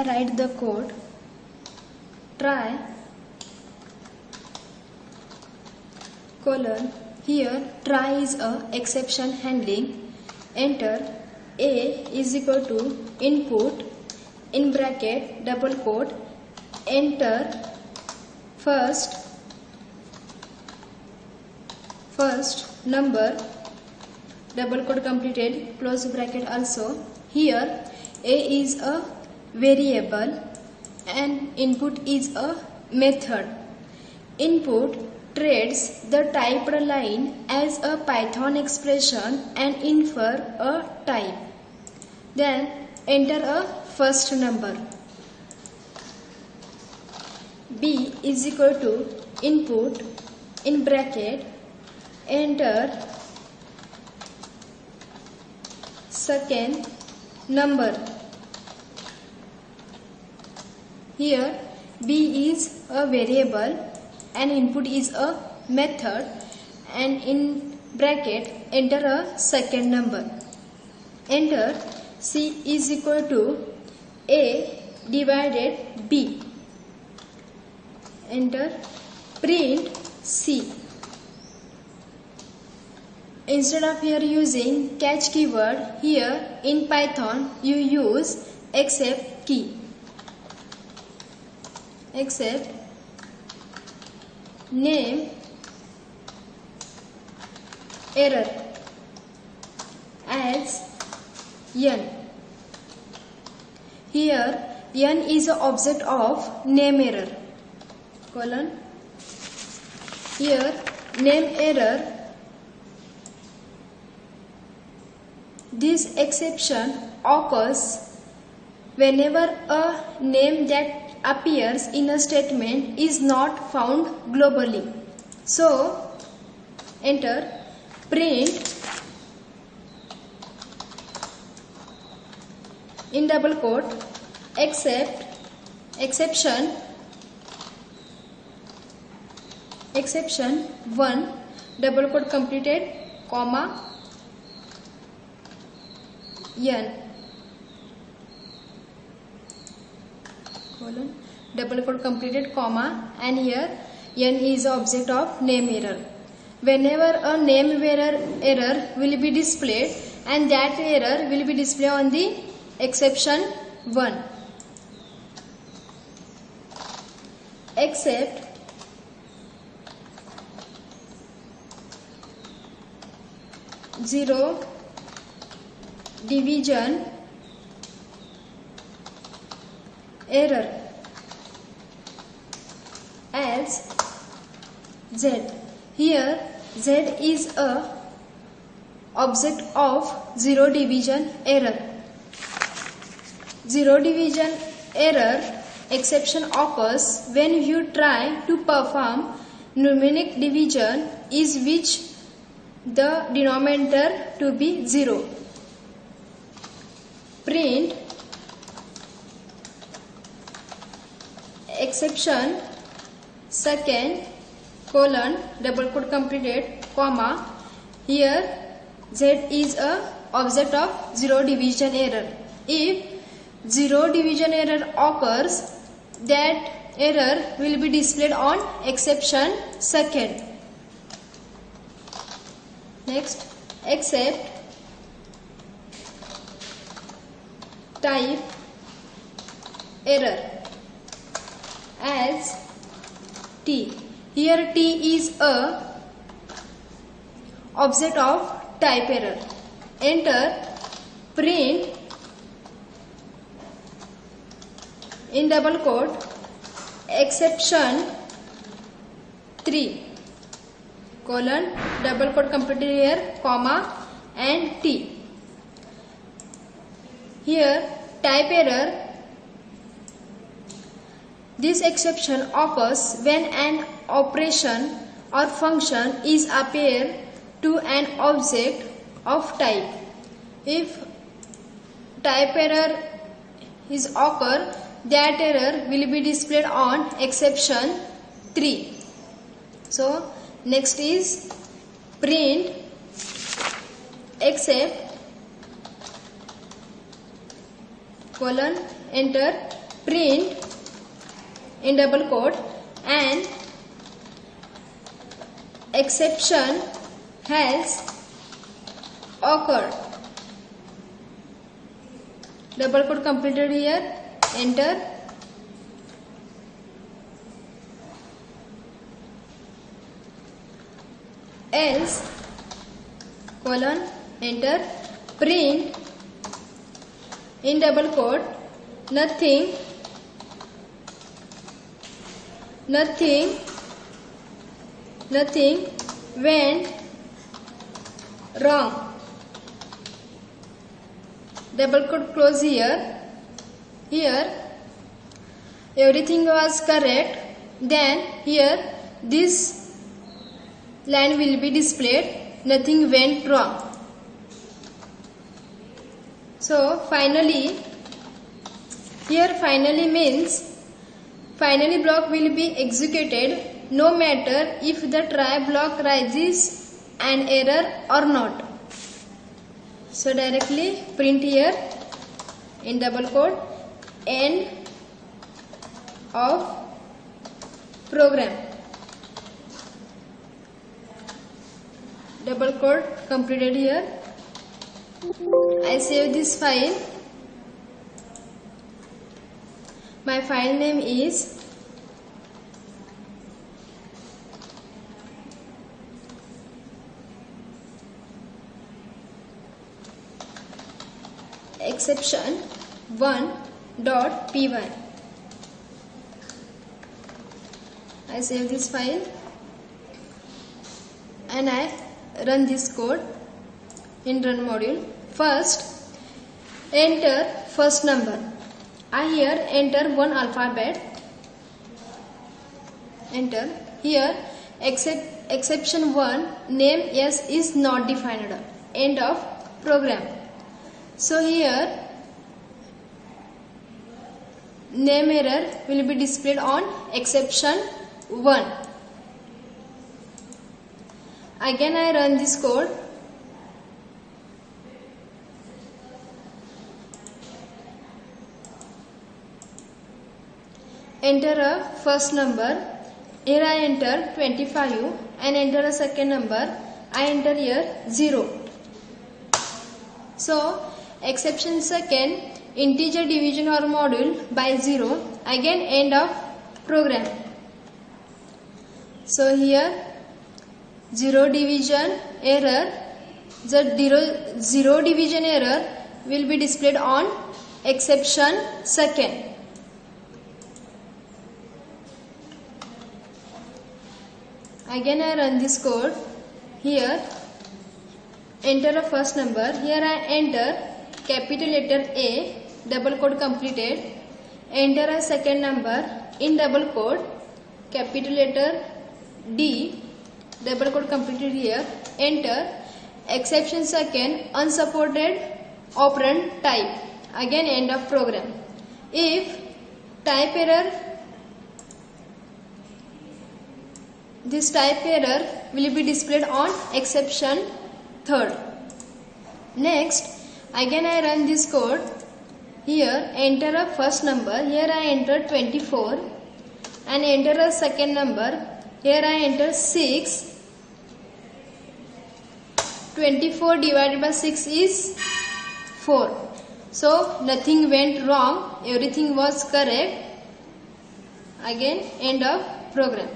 Write the code. Try colon. Here try is a exception handling. Enter a is equal to input in bracket double quote. Enter first number double quote completed close bracket also. Here a is a variable and input is a method. Input treats the typed line as a Python expression and infer a type. Then enter a first number. B is equal to input in bracket. Enter second number. Here B is a variable and input is a method, and in bracket enter a second number. Enter C is equal to A divided B. Enter print C. Instead of here using catch keyword, here in Python you use except key. Except name error as n. Here n is an object of name error. Colon. Here name error. This exception occurs whenever a name that appears in a statement is not found globally. So enter print in double quote exception 1 double quote completed comma n colon double quote completed comma, and here n is the object of name error. Whenever a name error will be displayed, and that error will be displayed on the exception 1. Except zero division error as z. Here z is a object of zero division error. Zero division error exception occurs when you try to perform numeric division is which the denominator to be 0. Print exception second colon double quote completed comma. Here z is a object of zero division error. If zero division error occurs, that error will be displayed on exception second. Next, except type error as t. Here t is a object of type error. Enter print in double quote exception 3 colon double quote completed here comma and t. Here type error. This exception occurs when an operation or function is applied to an object of type. If type error is occur, that error will be displayed on exception 3. So next is print except colon enter print in double quote an exception has occurred. Double quote completed here. Enter. Else colon enter. Print in double quote nothing went wrong. Double quote close here. Here everything was correct. Then here this line will be displayed. Nothing went wrong. So finally, here finally means finally block will be executed no matter if the try block raises an error or not. So directly print here in double quote end of program. Double quote completed here. I save this file. My file name is exception1.py. I save this file and I run this code in run module. First, enter first number. I here enter one alphabet. Enter. Here exception 1 name yes is not defined. End of program. So here name error will be displayed on exception 1. Again I run this code. Enter a first number. Here I enter 25 and enter a second number. I enter here 0. So exception second integer division or module by 0. Again end of program. So here 0 division error. The 0 division error will be displayed on exception second. Again I run this code. Here enter a first number. Here I enter capital letter A, double quote completed. Enter a second number in double quote, capital letter D, double quote completed here. Enter exception second unsupported operand type. Again end of program. If type error, this type error will be displayed on exception third. Next, again I run this code. Here enter a first number. Here I enter 24 and enter a second number. Here I enter 6. 24 divided by 6 is 4. So nothing went wrong. Everything was correct. Again end of program.